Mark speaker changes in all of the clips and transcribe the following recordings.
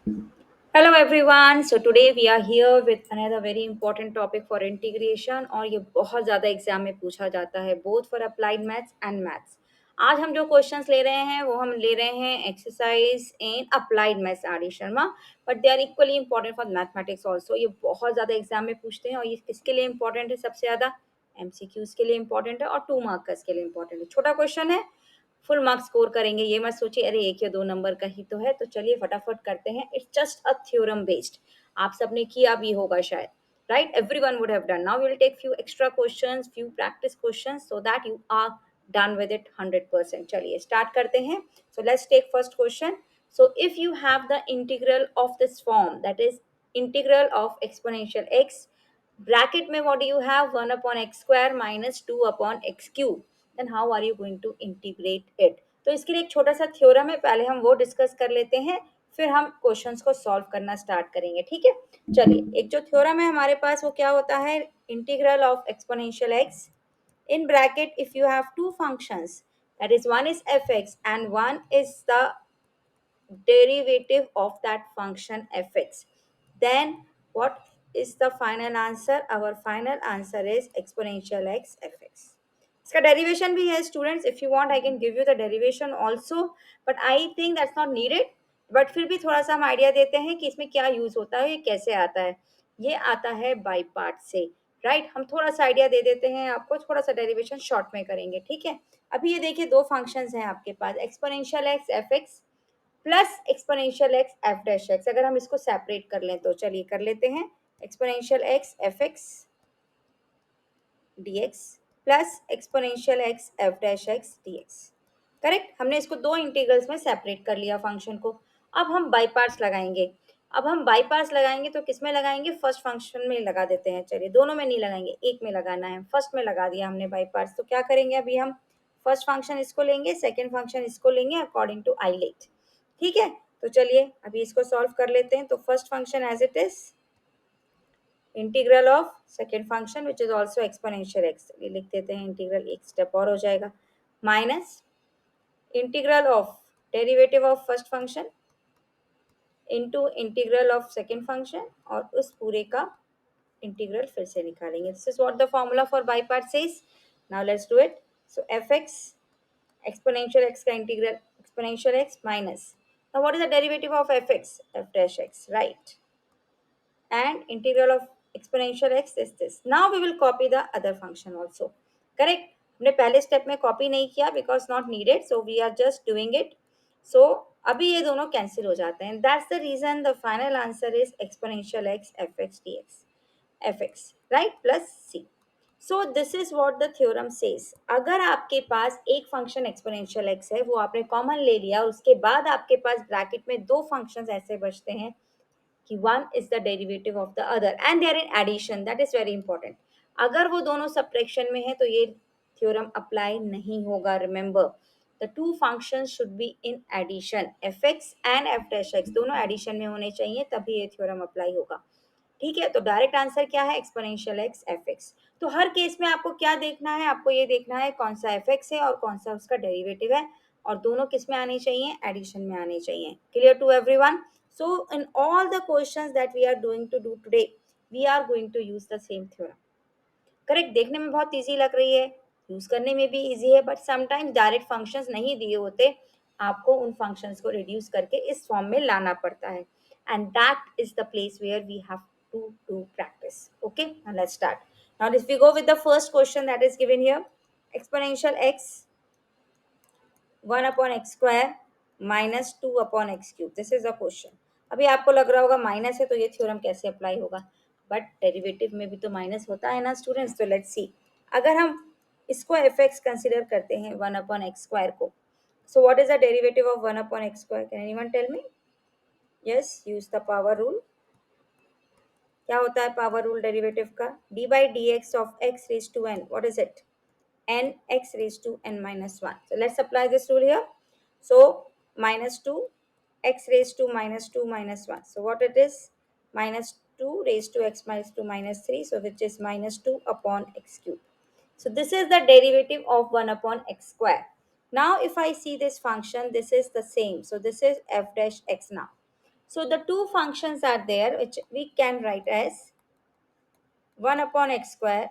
Speaker 1: Hello everyone. So today we are here with another very important topic for integration और ये बहुत ज़्यादा exam में पूछा जाता है both for applied maths and maths. आज हम जो क्वेश्चंस ले रहे हैं वो हम ले रहे हैं exercise in applied maths R Sharma, but they are equally important for mathematics also. ये बहुत ज़्यादा एग्जाम में पूछते हैं और ये किसके लिए इंपॉर्टेंट है? सबसे ज़्यादा एमसीक्यूज के लिए इंपॉर्टेंट है और 2 मार्कर्स के लिए इंपॉर्टेंट है. छोटा क्वेश्चन है, फुल मार्क्स स्कोर करेंगे. ये मत सोचिए अरे 1 या 2 नंबर का ही तो है. तो चलिए फटाफट करते हैं. It's just a theorem based. आप सबने किया भी होगा शायद, right? Everyone would have done. Now we will take few extra questions, few practice questions so that you are done with it 100%. चलिए स्टार्ट करते हैं. So let's take first question. So if you have the integral of this form, that is integral of exponential X, bracket में what do you have? 1/x² minus 2/x³ then how are you going to integrate it? तो इसके लिए एक छोटा सा theorem है, पहले हम वो डिस्कस कर लेते हैं, फिर हम क्वेश्चंस को सॉल्व करना स्टार्ट करेंगे. ठीक है, चलिए. एक जो थ्योरम है हमारे पास वो क्या होता है? Integral of exponential x in bracket if you have two functions, that is one is fx and one is the derivative of that function fx, then what is the final answer? Our final answer is exponential x fx. इसका derivation भी है students. If you want I can give you the derivation also, but I think that's not needed. But फिर भी थोड़ा सा हम idea देते हैं कि इसमें क्या यूज होता है, ये कैसे आता है. ये आता है बाई पार्ट से, राइट? हम थोड़ा सा आइडिया दे देते हैं आपको, थोड़ा सा डेरिवेशन शॉर्ट में करेंगे. ठीक है, अभी ये देखिए दो फंक्शंस हैं आपके पास, exponential x F x plus exponential x F dash X. अगर हम इसको सेपरेट कर लें तो चलिए कर लेते हैं. Exponential x F x dx plus exponential x F dash x dx. Correct, हमने इसको दो इंटीग्रल्स में सेपरेट कर लिया फंक्शन को. अब हम बाई पार्ट्स लगाएंगे. अब हम बाई पार्ट्स लगाएंगे तो किस में लगाएंगे? फर्स्ट फंक्शन में लगा देते हैं. चलिए, दोनों में नहीं लगाएंगे, एक में लगाना है. फर्स्ट में लगा दिया हमने बाई पार्ट्स. तो क्या करेंगे अभी हम? फर्स्ट फंक्शन इसको लेंगे, सेकेंड फंक्शन इसको लेंगे अकॉर्डिंग टू आई लेट. ठीक है, तो चलिए अभी इसको सॉल्व कर लेते हैं. तो first function as it is integral of second function which is also exponential x, ये लिख देते हैं. इंटीग्रल एक स्टेप और हो जाएगा, minus integral of derivative of first function into integral of second function, और उस पूरे का इंटीग्रल फिर से निकालेंगे. This is what the formula for by part says. Now let's do it. So F X exponential X का integral exponential X minus, now what is the derivative of fx? F dash x, right? And integral of exponential x is this. Now we will copy the other function also. Correct? हमने पहले step में copy नहीं किया because not needed, so we are just doing it. सो अभी ये दोनों cancel हो जाते हैं. That's the reason the final answer is exponential x F x D X F X, right? Plus C. So this is what the theorem says. अगर आपके पास एक फंक्शन एक्सपोनेंशियल एक्स है, वो आपने कॉमन ले लिया, उसके बाद आपके पास ब्रैकेट में दो फंक्शंस ऐसे बचते हैं कि one is the derivative of the other and they are in addition. That is very important. अगर वो दोनों सब्ट्रैक्शन में है तो ये थ्योरम अप्लाई नहीं होगा. Remember, the two functions should be in addition. F x and f dash x दोनों एडिशन में होने चाहिए, तभी ये थ्योरम अप्लाई होगा. ठीक है, तो डायरेक्ट आंसर क्या है? Exponential x F x. तो हर केस में आपको क्या देखना है? आपको ये देखना है कौन सा एफ एक्स है और कौन सा उसका डेरिवेटिव है, और दोनों किस में आने चाहिए? एडिशन में आने चाहिए. Clear to everyone? So in all the questions that we are going to do today, we are going to use the same theorem. Correct, देखने में बहुत इजी लग रही है, यूज करने में भी इजी है, बट समटाइम्स डायरेक्ट फंक्शंस नहीं दिए होते, आपको उन फंक्शंस को रिड्यूस करके इस फॉर्म में लाना पड़ता है. And that is the place where we have to do practice. Okay, now let's start. Now if we go with the first question that is given here, exponential x 1/x² minus 2/x³. This is a question. अभी आपको लग रहा होगा minus है तो ये theorem कैसे apply होगा, बट डेरिवेटिव में भी तो माइनस होता है ना स्टूडेंट्स. तो लेट्स सी. अगर हम इसको एफ एक्स कंसिडर करते हैं 1/x² को, so what is the derivative of 1/x²? Can anyone tell me? Yes, use the power rule. क्या होता है पावर रूल डेरिवेटिव का? D by D x of x raise to n, what is it? n x raised to n minus 1. So let's apply this rule here. So minus 2 x raised to minus 2 minus 1. So what it is? Minus 2 raised to x minus 2 minus 3. So which is minus 2 upon x cube. So this is the derivative of 1 upon x square. Now if I see this function, this is the same. So this is f dash x now. So the two functions are there which we can write as 1 upon x square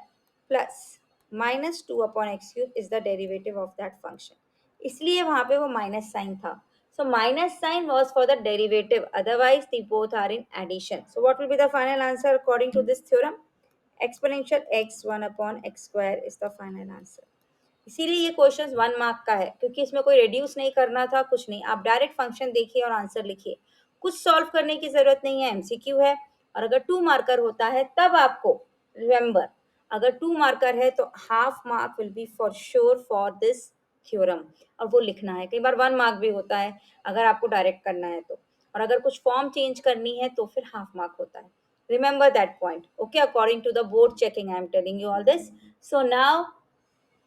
Speaker 1: plus minus 2 upon x cube is the derivative of that function. इसलिए वहां पे वो minus sign था. So minus sign was for the derivative. Otherwise, the both are in addition. So what will be the final answer according to this theorem? Exponential x 1 upon x square is the final answer. इसीलिए ये question 1 mark का है क्योंकि इसमें कोई reduce नहीं करना था, कुछ नहीं. आप डायरेक्ट फंक्शन देखिए और आंसर लिखिए. कुछ सॉल्व करने की जरूरत नहीं है, एमसीक्यू है. और अगर 2 मार्कर होता है तब आपको रिमेंबर, अगर 2 मार्कर है तो half mark will be for sure for this theorem, और वो लिखना है. कई बार 1 मार्क भी होता है अगर आपको डायरेक्ट करना है तो, और अगर कुछ फॉर्म चेंज करनी है तो फिर हाफ मार्क होता है. Remember that point. Okay, according to the board checking, I am telling you all this. So now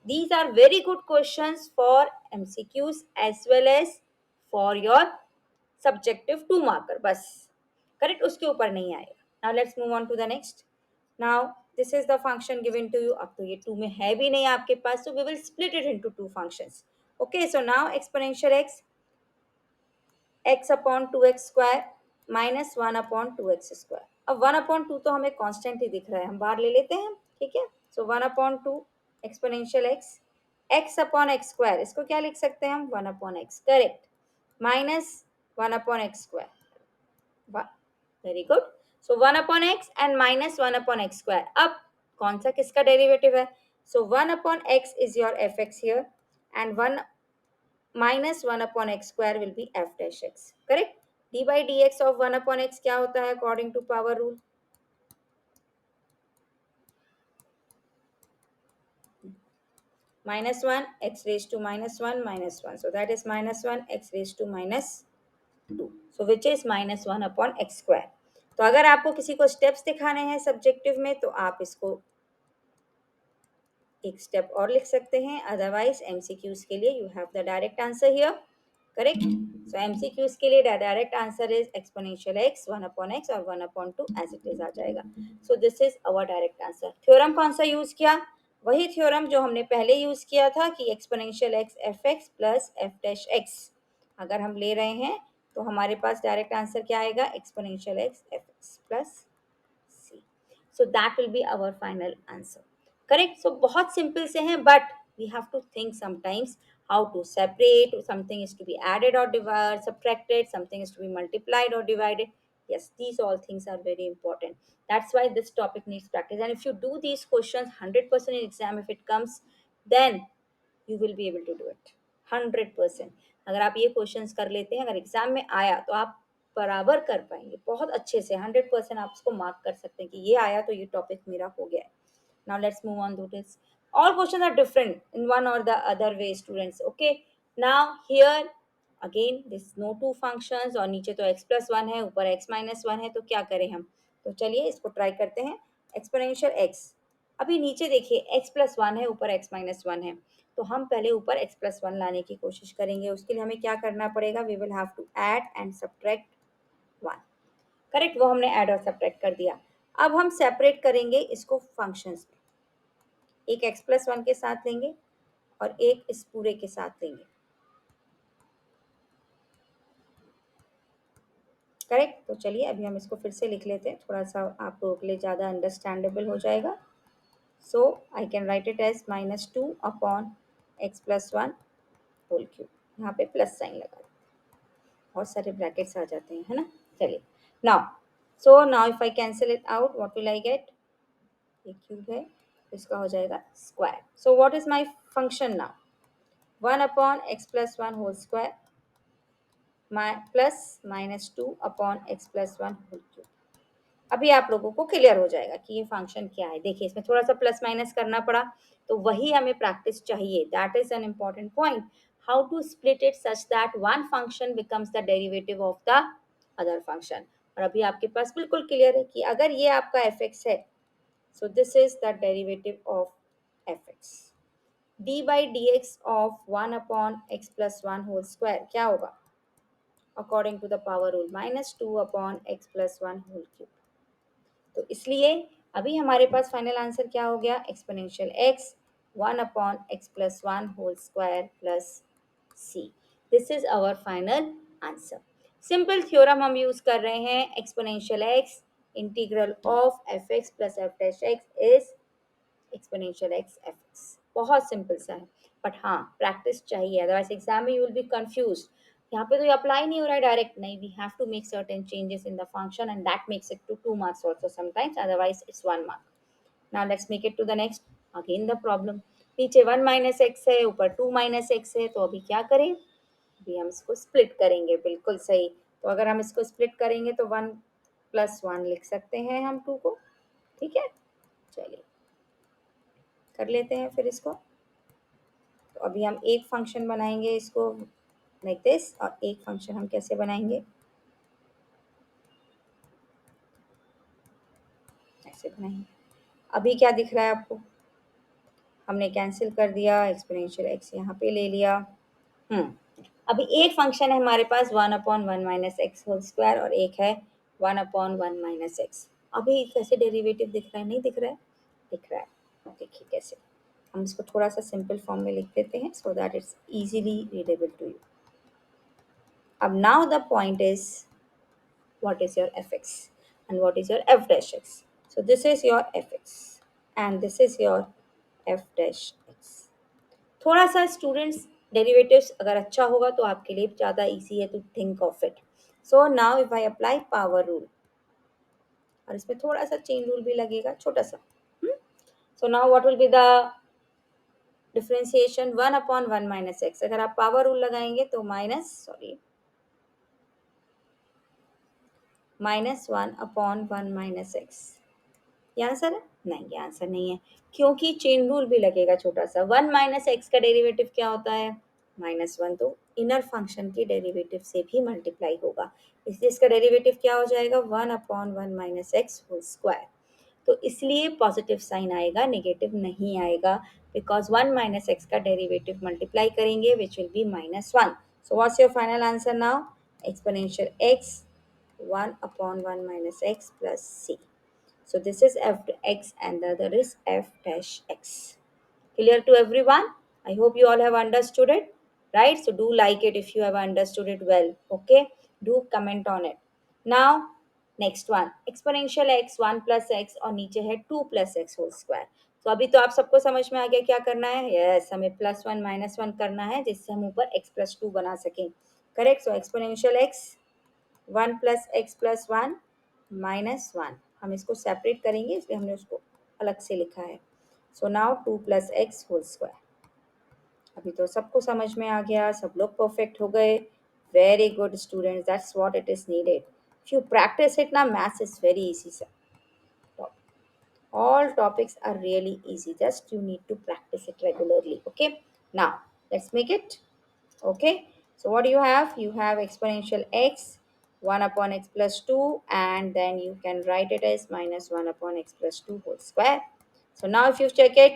Speaker 1: these are very good questions for MCQs as well as for your subjective 2 marker. बस correct उसके ऊपर नहीं आएगा. Now let's move on to the next. Now this is the function given to you. अब तो ये 2 में है भी नहीं आपके पास, so we will split it into 2 functions. Okay, so now exponential x upon 2x square minus 1 upon 2x square. अब 1/2 तो हमें कांस्टेंट ही दिख रहा है, हम बाहर ले लेते हैं. ठीक है, सो 1/2 exponential x upon x square, इसको क्या लिख सकते हैं हम? 1/x. Correct. Minus 1/x². Very good. So 1/x and minus 1/x square. अब कौन सा किसका डेरिवेटिव है? सो 1/x is your F x here and 1 minus 1 upon x square will be f dash x. Correct? d by dx of 1 upon x क्या होता है according to power rule? Minus 1 x raised to minus 1 minus 1. So that is minus 1 x raised to minus 2. So which is minus 1 upon x square. तो अगर आपको किसी को steps दिखाने हैं सब्जेक्टिव में तो आप इसको एक स्टेप और लिख सकते हैं. अदरवाइज एमसीक्यूज के लिए you have the direct answer here. Correct. So MCQs के लिए direct answer is exponential x 1/x और 1/2 एज इट इज आ जाएगा. So this is our direct answer. Theorem कौन सा यूज किया? वही थ्योरम जो हमने पहले यूज किया था कि exponential x F x plus f dash X अगर हम ले रहे हैं तो हमारे पास डायरेक्ट आंसर क्या आएगा? Exponential x F x plus C. So that will be our final answer. Correct? So बहुत simple से हैं, but we have to think sometimes how to separate. Something is to be added or divided, subtracted. Something is to be multiplied or divided. Yes, these all things are very important. That's why this topic needs practice. And if you do these questions 100% in exam, if it comes, then you will be able to do it 100%. अगर आप ये questions कर लेते हैं, अगर exam में आया तो आप बराबर कर पाएंगे बहुत अच्छे से. 100% आप उसको मार्क कर सकते हैं कि ये आया तो ये टॉपिक मेरा हो गया है. Now let's move on to this. All questions are different in one or the other way, students. Okay. Now here again this no two functions और नीचे तो x plus 1 है, ऊपर x minus 1 है, तो क्या करें हम? तो चलिए इसको ट्राई करते हैं. एक्सपोनेंशियल x, अभी नीचे देखिए x plus 1 है, ऊपर x minus 1 है, तो हम पहले ऊपर x plus 1 लाने की कोशिश करेंगे. उसके लिए हमें क्या करना पड़ेगा? We will have to add and subtract 1. Correct, वो हमने ऐड और सब्ट्रैक्ट कर दिया. अब हम सेपरेट करेंगे इसको फंक्शंस में. एक x plus 1 के साथ लेंगे और एक इस पूरे के साथ लेंगे. करेक्ट. तो चलिए अभी हम इसको फिर से लिख लेते हैं, थोड़ा सा आप लोगों के लिए ज़्यादा अंडरस्टैंडेबल हो जाएगा. So I can write it as -2 upon x plus 1 whole cube. यहाँ पे प्लस साइन लगा, बहुत सारे ब्रैकेट्स आ जाते हैं, है ना. चलिए now, so now if I cancel it out what will I get? ये क्यूब है, इसका हो जाएगा square. So what is my function now? 1 upon x plus 1 whole square plus -2 upon x plus 1 whole cube. अभी आप लोगों को clear हो जाएगा कि ये फंक्शन क्या है. देखिए इसमें थोड़ा सा प्लस माइनस करना पड़ा, तो वही हमें प्रैक्टिस चाहिए. That is an important point. How to split it such that one function becomes the derivative of the other function. और अभी आपके पास बिल्कुल क्लियर है कि अगर ये आपका एफ एक्स है, so this is the derivative of f x. D by D x of 1 upon x plus 1 whole square क्या होगा? According to the power rule -2 upon x plus 1 whole cube. तो इसलिए अभी हमारे पास फाइनल आंसर क्या हो गया? Exponential x 1 upon x plus 1 whole square plus c. This is our final answer. Simple theorem हम यूज कर रहे हैं, exponential x integral of f x plus f dash x is exponential x F x. बहुत सिंपल सा है, but हाँ practice चाहिए, अदरवाइज एग्जाम में यू विल बी कंफ्यूज। यहाँ पे तो ये अप्लाई नहीं हो रहा है डायरेक्ट, नहीं, we have to make certain changes in the function and that makes it to 2 marks also sometimes, otherwise it's 1 mark. Now let's make it to the next. Again the problem, नीचे 1 minus x है, ऊपर 2 minus x है, तो अभी क्या करें, अभी हम इसको स्प्लिट करेंगे, बिल्कुल सही। तो अगर हम इसको स्प्लिट करेंगे तो 1 + 1 लिख सकते हैं हम 2 को, ठीक है। चलिए कर लेते हैं फिर इसको। तो अभी हम एक फंक्शन बनाएंगे इसको लाइक दिस, और एक फंक्शन हम कैसे बनाएंगे, ऐसे बनाएंगे। अभी क्या दिख रहा है आपको, हमने कैंसिल कर दिया, एक्सपोनेंशियल एक्स यहाँ पे ले लिया। अभी एक फंक्शन है हमारे पास 1/1 माइनस एक्स होल स्क्वायर, और एक है 1/1 माइनस एक्स। अभी कैसे डेरिवेटिव दिख रहा है, नहीं दिख रहा है, दिख रहा है। देखिए कैसे, हम इसको थोड़ा सा सिंपल फॉर्म में लिख देते हैं so that it's easily readable to you. अब now the point is what is your fx and what is your f dash x. So this is your fx and this is your f dash x. थोड़ा सा students derivatives अगर अच्छा होगा तो आपके लिए ज़्यादा इजी है to think of it. So now if I apply power rule, और इसमें थोड़ा सा चेन रूल भी लगेगा छोटा सा। So now what will be the differentiation, 1/1 minus x. अगर आप पावर रूल लगाएंगे तो -1/1 माइनस एक्स, ये आंसर है? नहीं, ये आंसर नहीं है, क्योंकि चेन रूल भी लगेगा छोटा सा। 1 माइनस एक्स का डेरिवेटिव क्या होता है, -1, तो इनर फंक्शन के डेरिवेटिव से भी मल्टीप्लाई होगा, इसलिए इसका डेरिवेटिव क्या हो जाएगा, 1/1 माइनस एक्स होल स्क्वायर। तो इसलिए पॉजिटिव साइन आएगा, नेगेटिव नहीं आएगा, बिकॉज 1 माइनस एक्स का डेरिवेटिव मल्टीप्लाई करेंगे which will be -1। So what's your final answer now, exponential x 1/1 minus x plus C. So this is f x and the other is f dash x. Clear to everyone? I hope you all have understood it, right? So do like it if you have understood it well. Okay? Do comment on it. Now, next one. Exponential x 1 plus x और नीचे है 2 plus x whole square. तो अभी तो आप सबको समझ में आ गया क्या करना है, यस हमें +1 -1 करना है जिससे हम ऊपर x plus 2 बना सकें, correct. So exponential x 1 plus x plus 1 -1, हम इसको सेपरेट करेंगे इसलिए हमने उसको अलग से लिखा है। So now 2 plus x whole square. अभी तो सबको समझ में आ गया, सब लोग परफेक्ट हो गए। Very good students, that's what it is needed. If you practice it ना, maths is very easy sir. All topics are really easy, just you need to practice it regularly. Okay, now let's make it. Okay, so what do you have, you have exponential x 1/x plus 2, and then you can write it as -1/x plus 2 whole square. So now if you check it,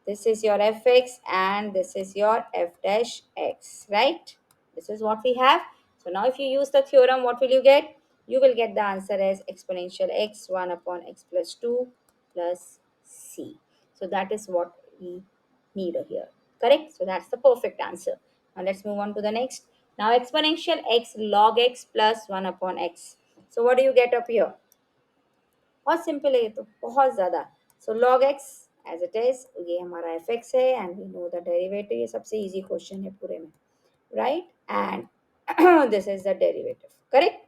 Speaker 1: this is your fx and this is your f dash x, right? This is what we have. So now if you use the theorem, what will you get? You will get the answer as exponential x 1/x plus 2 plus c. So that is what we need here, correct? So that's the perfect answer. Now let's move on to the next. Now exponential x log x plus 1/x. So what do you get up here? बहुत simple है ये तो, बहुत ज़्यादा। So log x as it is, ये हमारा F x है and we know the derivative, ये सबसे इजी क्वेश्चन है पूरे में, right? And this is the derivative, correct?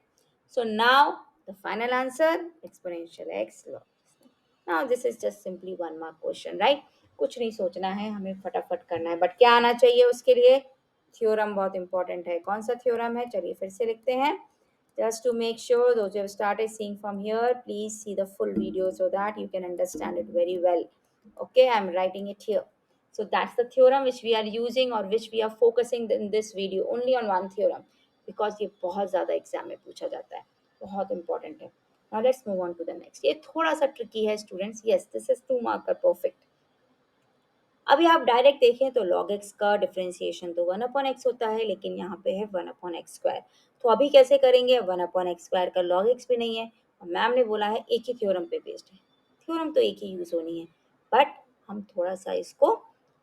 Speaker 1: So now the final answer exponential x log. Now this is just simply 1 mark question, right? कुछ नहीं सोचना है, हमें फटाफट करना है, बट क्या आना चाहिए उसके लिए, थ्योरम बहुत इंपॉर्टेंट है। कौन सा थ्योरम है, चलिए फिर से लिखते हैं। Just to make sure those who have started seeing from here, please see the full video so that you can understand it very well. Okay, I'm writing it here. So that's the theorem which we are using or which we are focusing in this video, only on one theorem, because ये बहुत ज़्यादा exam में पूछा जाता है, बहुत important है। Now let's move on to the next. ये थोड़ा सा ट्रिकी है students, yes this is 2 marker perfect। अभी आप डायरेक्ट देखें तो log x का डिफरेंशिएशन तो 1/x होता है, लेकिन यहाँ पे है 1/x स्क्वायर। तो अभी कैसे करेंगे, 1/x स्क्वायर का log x भी नहीं है, और मैम ने बोला है एक ही थ्योरम पे बेस्ड है। थ्योरम तो एक ही यूज होनी है, बट हम थोड़ा सा इसको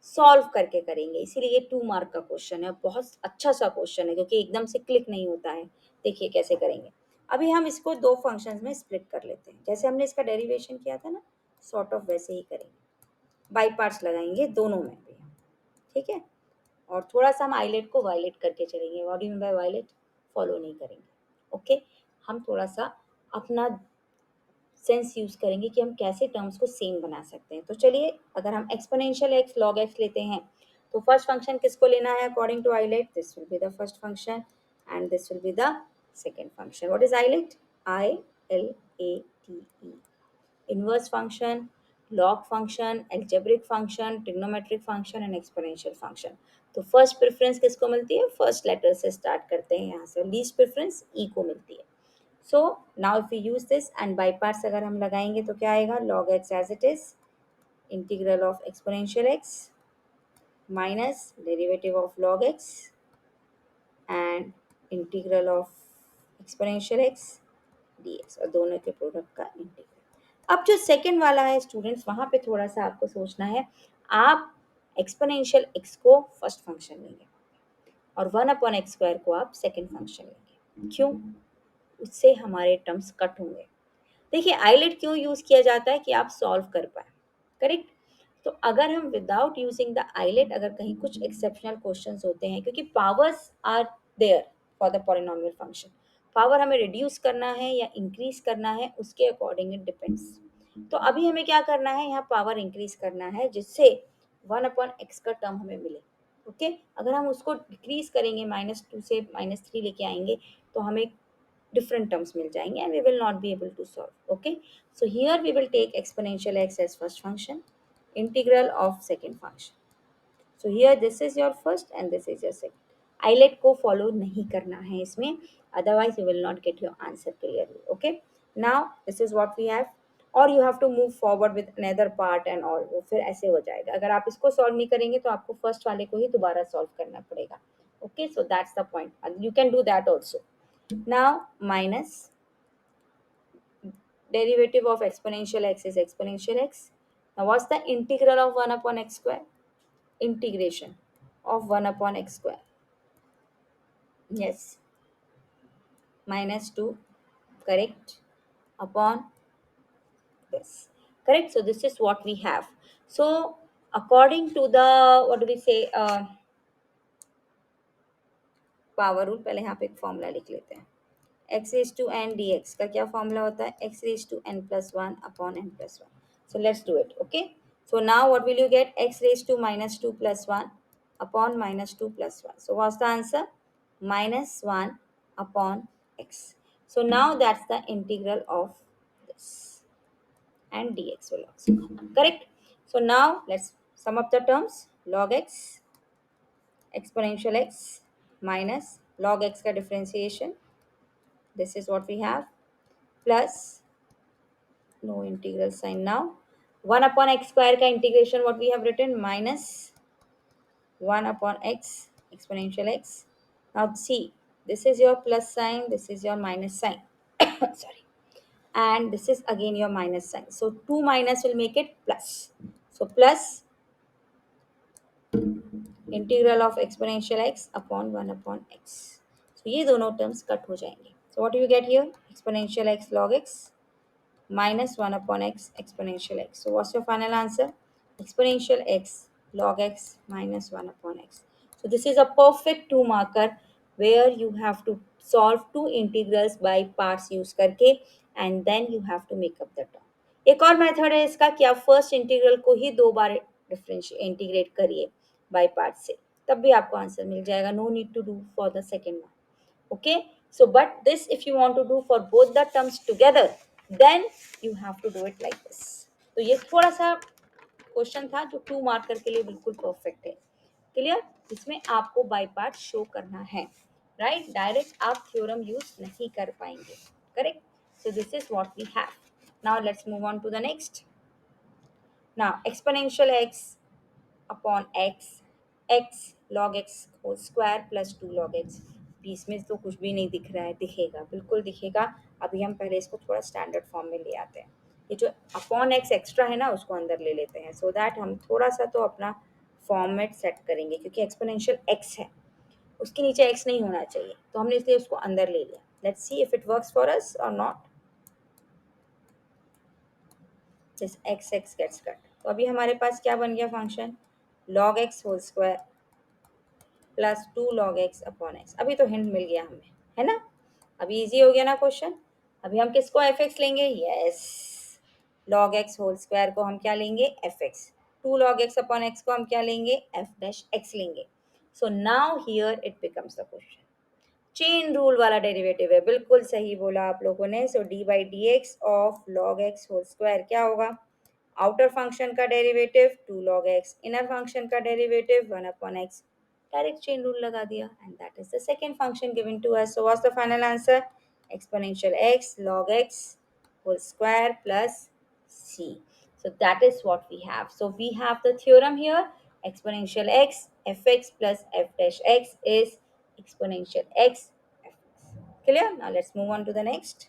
Speaker 1: सॉल्व करके करेंगे, इसीलिए ये 2 मार्क का क्वेश्चन है, बहुत अच्छा सा क्वेश्चन है क्योंकि एकदम से क्लिक नहीं होता है। देखिए कैसे करेंगे। अभी हम इसको दो फंक्शंस में स्प्लिट कर लेते हैं, जैसे हमने इसका डेरिवेशन किया था ना, सॉर्ट ऑफ वैसे ही करेंगे। बाई पार्ट्स लगाएंगे दोनों में भी, ठीक है। और थोड़ा सा हम आइलेट को वायलेट करके चलेंगे। What do you mean by violate? Follow नहीं करेंगे, ओके। हम थोड़ा सा अपना सेंस यूज करेंगे कि हम कैसे टर्म्स को सेम बना सकते हैं। तो चलिए, अगर हम एक्सपोनेंशियल एक्स लॉग एक्स लेते हैं, तो फर्स्ट फंक्शन किसको लेना है according to ILATE? This will be the first function and this will be the second function. What is ILATE? I L A T E. Inverse function, log function, algebraic function, trigonometric function and exponential function। तो first preference किसको मिलती है? First letter से start करते हैं यहाँ से, least preference ई को मिलती है। So now if you use this and by parts अगर हम लगाएंगे तो क्या आएगा? log x as it is, integral of exponential x minus derivative of log x and integral of exponential x dx, और दोनों के प्रोडक्ट का इंटीग्रल। अब जो सेकंड वाला है स्टूडेंट्स, वहां पे थोड़ा सा आपको सोचना है। आप एक्सपोनेंशियल x को फर्स्ट फंक्शन लेंगे और 1/x² को आप सेकंड फंक्शन लेंगे। क्यों? उससे हमारे टर्म्स कट होंगे। देखिए, आइलेट क्यों यूज किया जाता है? कि आप सॉल्व कर पाए, करेक्ट। तो अगर हम विदाउट यूजिंग द आइलेट, अगर कहीं कुछ एक्सेप्शनल क्वेश्चंस होते हैं, क्योंकि powers are there for the polynomial function, power हमें रिड्यूस करना है या इंक्रीज करना है, उसके अकॉर्डिंग इट डिपेंड्स। तो अभी हमें क्या करना है? यहाँ पावर इंक्रीज करना है जिससे 1/x का टर्म हमें मिले, ओके। अगर हम उसको डिक्रीज करेंगे, -2 से -3 लेके आएंगे, तो हमें different terms मिल जाएंगे and we will not be able to solve, okay। So here we will take exponential x as first function, integral of second function। So here this is your first and this is your second। ILATE को follow नहीं करना है इसमें, otherwise you will not get your answer clearly, okay। Now this is what we have, और you have to move forward with another part and all, वो फिर ऐसे हो जाएगा। अगर आप इसको सॉल्व नहीं करेंगे तो आपको फर्स्ट वाले को ही दोबारा सॉल्व करना पड़ेगा, okay। So that's the point, you can do that also। Now minus derivative of exponential x is exponential x। Now what's the integral of 1/x square? Integration of 1/x square, yes, -2, correct, upon this, correct। So this is what we have। So according to the, what do we say, power rule, पहले यहाँ पे एक formula लिख लेते हैं। x raise to n dx का क्या formula होता है? x raise to n+1 upon n+1। So let's do it, okay। So now what will you get? x raised to -2 plus 1 upon -2 plus 1। So what's the answer? -1 upon x। So now that's the integral of this, and dx will also come, correct। So now let's sum up the terms। log x exponential x minus log x का differentiation, this is what we have, plus no integral sign now, 1/x² का integration what we have written, minus 1/x exponential x। Now see, this is your plus sign, this is your minus sign, sorry, and this is again your minus sign, so 2 minus will make it plus। So plus integral of exponential x upon 1/x। So ये दोनों terms cut हो जाएंगे। So what do you get here? Exponential x log x minus 1/x exponential x। So what's your final answer? Exponential x log x minus 1/x। So this is a perfect two marker where you have to solve two integrals by parts use करके, and then you have to make up the term। एक और method है इसका कि आप first integral को ही दो बार डिफरेंशिएट इंटीग्रेट करिए बाय पार्ट से, तब भी आपको आंसर मिल जाएगा। No need to do for the second one, okay। So but this if you want to do for both the terms together, then you have to do it like this। तो ये थोड़ा सा question था जो 2 marker के लिए बिल्कुल perfect है, क्लियर। इसमें आपको बाय पार्ट शो करना है, राइट। डायरेक्ट आप थ्योरम यूज नहीं कर पाएंगे, correct. So this is what we have। Now let's move on to the next। Now exponential x upon x log x whole square plus 2 log x। बीच में तो कुछ भी नहीं दिख रहा है, दिखेगा, बिल्कुल दिखेगा। अभी हम पहले इसको थोड़ा स्टैंडर्ड फॉर्म में ले आते हैं। ये जो अपॉन x एक्स्ट्रा है ना, उसको अंदर ले लेते हैं, सो दैट हम थोड़ा सा तो अपना फॉर्मेट सेट करेंगे, क्योंकि एक्सपोनेंशियल x है, उसके नीचे x नहीं होना चाहिए, तो हमने इसलिए उसको अंदर ले लिया। Let's see if it works for us or not. This x gets cut. तो अभी हमारे पास क्या बन गया function, log x whole square plus 2 log x upon x। अभी तो हिंट मिल गया हमें, है ना। अभी इजी हो गया ना क्वेश्चन। अभी हम किसको एफ एक्स लेंगे, yes, log X whole square को हम क्या लेंगे, F X. 2 log x upon x को हम क्या लेंगे, एफ डैश एक्स लेंगे। So now here it becomes the question, chain rule वाला डेरिवेटिव है, बिल्कुल सही बोला आप लोगों ने। So D by D x of log X whole square क्या होगा, आउटर फंक्शन का derivative 2 log x, inner function का derivative 1/x। Direct chain rule लगा दिया and that is the second function given to us. So what's the final answer, exponential x log x whole square plus c. So that is what we have. So we have the theorem here, exponential x fx plus f dash x is exponential x fx. Clear? Now let's move on to the next.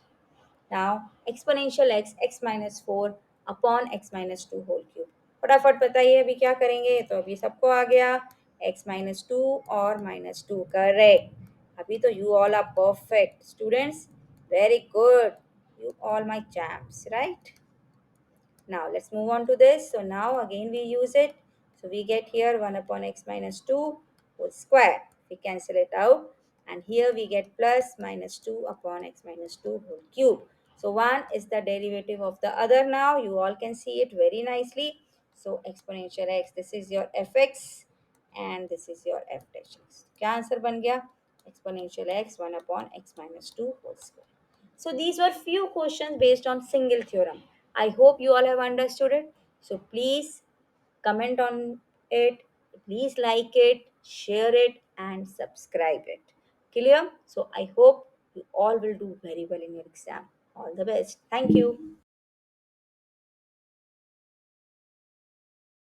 Speaker 1: Now exponential x x minus 4 upon x minus 2 whole cube. फटाफट बताइए अभी क्या करेंगे, तो अभी सबको आ गया x minus 2 और minus 2 करेक्ट। अभी तो you all are perfect students, very good, you all my champs, right? Now let's move on to this. So now again we use it. So we get here 1 upon x minus 2 whole square. We cancel it out. And here we get plus minus 2 upon x minus 2 whole cube. So 1 is the derivative of the other now. You all can see it very nicely. So exponential x, this is your fx and this is your f dash x. क्या answer बन गया, exponential x 1 upon x minus 2 whole square. So these were few questions based on single theorem. I hope you all have understood it. So please comment on it, please like it, share it, and subscribe it. Clear? So I hope you all will do very well in your exam. All the best. Thank you.